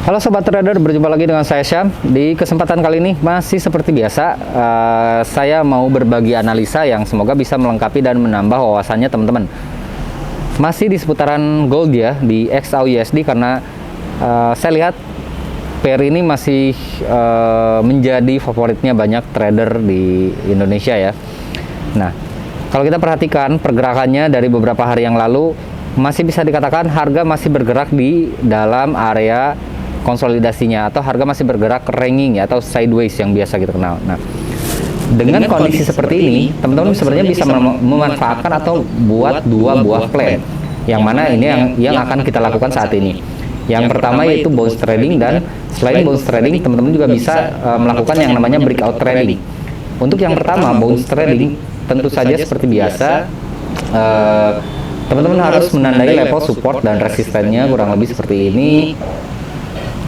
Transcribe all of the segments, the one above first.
Halo Sobat Trader, berjumpa lagi dengan saya Syam. Di kesempatan kali ini masih seperti biasa, saya mau berbagi analisa yang semoga bisa melengkapi dan menambah wawasannya teman-teman. Masih di seputaran gold ya, di XAUUSD, karena saya lihat pair ini masih menjadi favoritnya banyak trader di Indonesia ya. Nah, kalau kita perhatikan pergerakannya dari beberapa hari yang lalu, masih bisa dikatakan harga masih bergerak di dalam area konsolidasinya, atau harga masih bergerak ranking ya, atau sideways yang biasa kita kenal. Nah, dengan kondisi seperti ini, teman-teman sebenarnya bisa memanfaatkan atau buat dua buah plan. Yang mana ini yang akan kita lakukan saat ini. Yang pertama yaitu bounce trading, dan selain bounce trading, teman-teman juga bisa melakukan yang namanya breakout trading. Untuk yang pertama, bounce trading, tentu saja seperti biasa, teman-teman harus menandai level support dan resistennya kurang lebih seperti ini.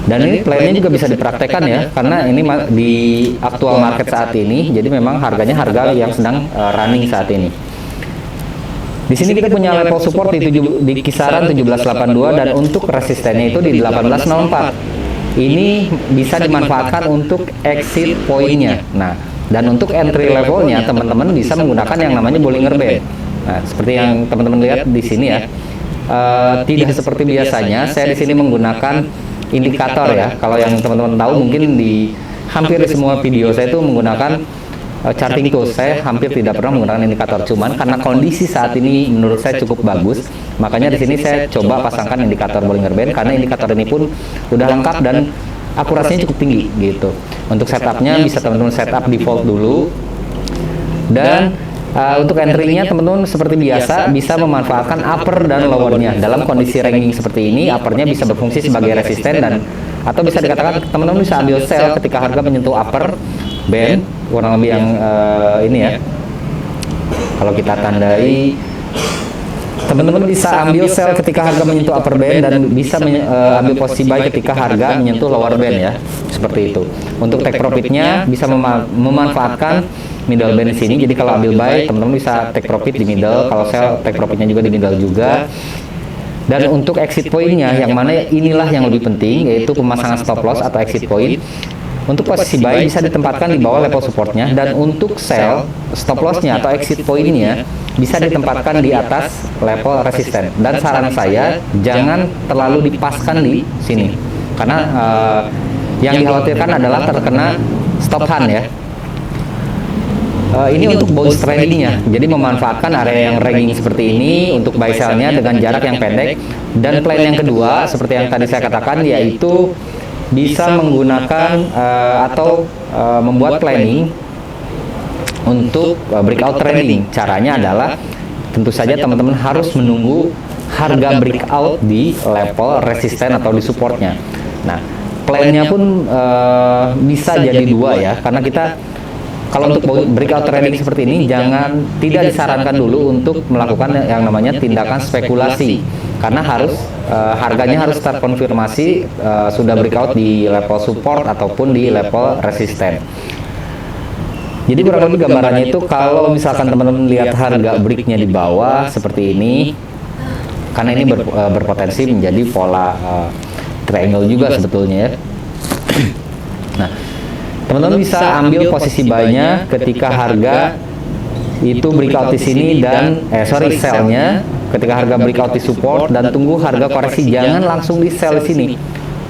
Dan ini plannya juga bisa dipraktekkan ya, karena ini di aktual market saat ini, jadi memang harganya harga yang sedang running saat ini. Di sini kita punya level support di kisaran 1782, dan untuk resistennya itu di 1804. Ini bisa dimanfaatkan untuk exit poinnya. Nah, dan untuk entry levelnya teman-teman bisa menggunakan yang namanya Bollinger Band. Nah, seperti yang teman-teman lihat di sini ya, tidak seperti biasanya saya di sini menggunakan indikator ya. Kalau yang teman-teman tahu, mungkin di hampir semua video saya itu menggunakan charting tools. Saya hampir tidak pernah menggunakan indikator, cuman karena kondisi saat ini menurut saya cukup bagus, makanya di sini saya coba pasangkan indikator Bollinger Band, karena indikator ini pun udah lengkap dan akurasinya cukup tinggi gitu. Untuk setupnya bisa teman-teman setup default dulu, dan untuk entry-nya teman-teman seperti biasa bisa memanfaatkan upper dan lower-nya. Dalam kondisi ranking seperti ini, upper-nya bisa berfungsi sebagai resisten, dan atau bisa dikatakan teman-teman bisa ambil sell ketika harga menyentuh upper band, kurang lebih yang ini ya. Kalau kita tandai, teman-teman bisa ambil sell ketika harga menyentuh upper band, dan bisa ambil posisi buy ketika harga menyentuh lower band ya, seperti itu. Untuk take profitnya bisa memanfaatkan middle band di sini. Jadi kalau ambil buy, teman-teman bisa take profit di middle, kalau sell take profitnya juga di middle juga. Dan untuk exit pointnya, yang mana inilah yang lebih penting, yaitu pemasangan stop loss atau exit point. Untuk posisi buy bisa ditempatkan di bawah level supportnya, dan untuk sell, stop lossnya atau exit pointnya bisa ditempatkan di atas level resisten. Dan saran saya, jangan terlalu dipaskan di sini, karena yang dikhawatirkan adalah terkena stop hunt ya. Ini untuk bounce tradingnya, jadi memanfaatkan area yang ranking seperti ini untuk buy sell-nya dengan jarak yang pendek. Dan plan yang kedua, seperti yang tadi saya katakan, yaitu bisa menggunakan atau membuat planning untuk breakout trading. Caranya adalah tentu saja teman-teman harus menunggu harga breakout di level resisten atau di supportnya. Nah, plannya pun bisa jadi dua ya, karena kita kalau untuk breakout trading seperti ini, tidak disarankan dulu untuk melakukan yang namanya tindakan spekulasi, karena harus harganya harus terkonfirmasi sudah breakout di level support ataupun di level resisten. Jadi kurang lebih gambarannya itu, kalau misalkan teman-teman lihat harga breaknya di bawah seperti ini, karena ini berpotensi menjadi pola triangle juga sebetulnya ya. Nah, teman-teman bisa ambil posisi buy-nya ketika harga itu breakout di sini, dan sell-nya ketika harga breakout di support, dan tunggu harga koreksi. Jangan langsung di sell di sini,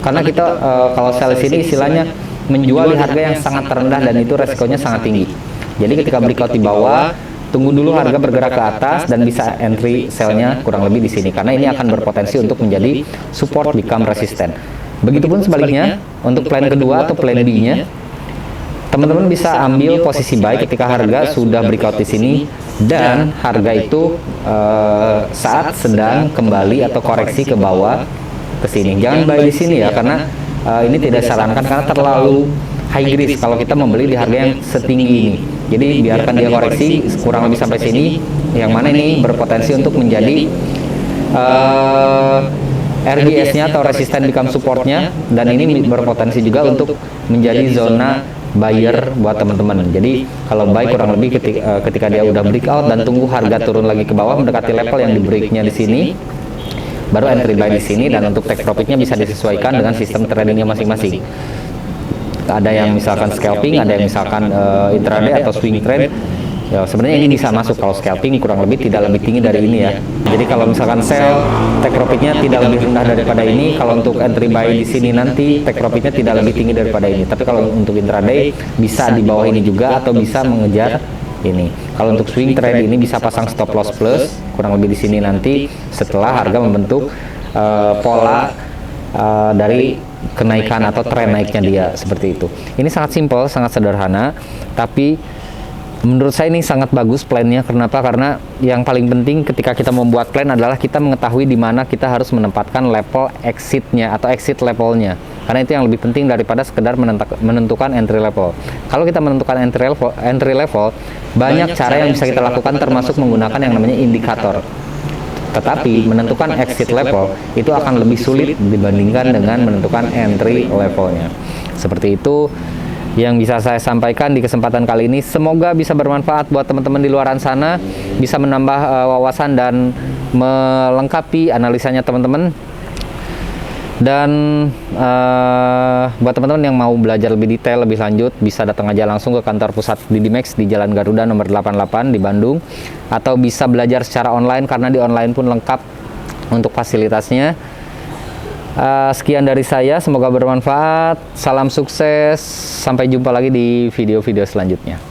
karena kita kalau sell di sini istilahnya menjual di harga yang sangat terendah, dan itu resikonya sangat tinggi. Jadi ketika breakout di bawah, tunggu dulu harga bergerak ke atas, dan bisa entry sell-nya kurang lebih di sini, karena ini akan berpotensi untuk menjadi support become resisten. Begitupun sebaliknya untuk plan kedua atau plan B-nya, teman-teman bisa ambil posisi buy ketika harga sudah breakout di sini, dan harga itu saat sedang kembali atau koreksi ke bawah ke sini. Jangan buy di sini ya, karena ini tidak disarankan, karena terlalu high risk kalau kita membeli di harga yang setinggi ini. Jadi biarkan dia koreksi kurang lebih sampai sini, yang mana ini berpotensi untuk menjadi RGS-nya atau resisten become supportnya, dan ini berpotensi juga untuk menjadi zona buyer buat teman-teman. Jadi kalau buy kurang lebih ketika dia udah breakout dan tunggu harga turun lagi ke bawah mendekati level yang di breaknya di sini, baru entry buy di sini, dan untuk take profitnya bisa disesuaikan dengan sistem tradingnya masing-masing. Ada yang misalkan scalping, ada yang misalkan intraday atau swing trade. Ya, sebenarnya ini bisa masuk kalau scalping kurang lebih tidak lebih tinggi dari ini ya. Jadi kalau misalkan sell, take profitnya tidak lebih rendah daripada ini. Kalau untuk entry buy di sini nanti take profitnya tidak lebih tinggi daripada ini. Tapi kalau untuk intraday bisa di bawah ini juga atau bisa mengejar ini. Kalau untuk swing trade ini bisa pasang stop loss plus kurang lebih di sini nanti setelah harga membentuk pola dari kenaikan atau tren naiknya dia, seperti itu. Ini sangat simple, sangat sederhana, tapi menurut saya ini sangat bagus plannya. Kenapa? Karena yang paling penting ketika kita membuat plan adalah kita mengetahui di mana kita harus menempatkan level exitnya atau exit levelnya. Karena itu yang lebih penting daripada sekedar menentukan entry level. Kalau kita menentukan entry level, banyak cara yang bisa kita lakukan termasuk menggunakan yang namanya indikator. Tetapi menentukan exit level itu akan lebih sulit dibandingkan dengan menentukan entry levelnya. Seperti itu yang bisa saya sampaikan di kesempatan kali ini. Semoga bisa bermanfaat buat teman-teman di luaran sana, bisa menambah wawasan dan melengkapi analisanya teman-teman. Dan buat teman-teman yang mau belajar lebih detail, lebih lanjut, bisa datang aja langsung ke kantor pusat Didimax di Jalan Garuda nomor 88 di Bandung, atau bisa belajar secara online karena di online pun lengkap untuk fasilitasnya. Sekian dari saya, semoga bermanfaat. Salam sukses, sampai jumpa lagi di video-video selanjutnya.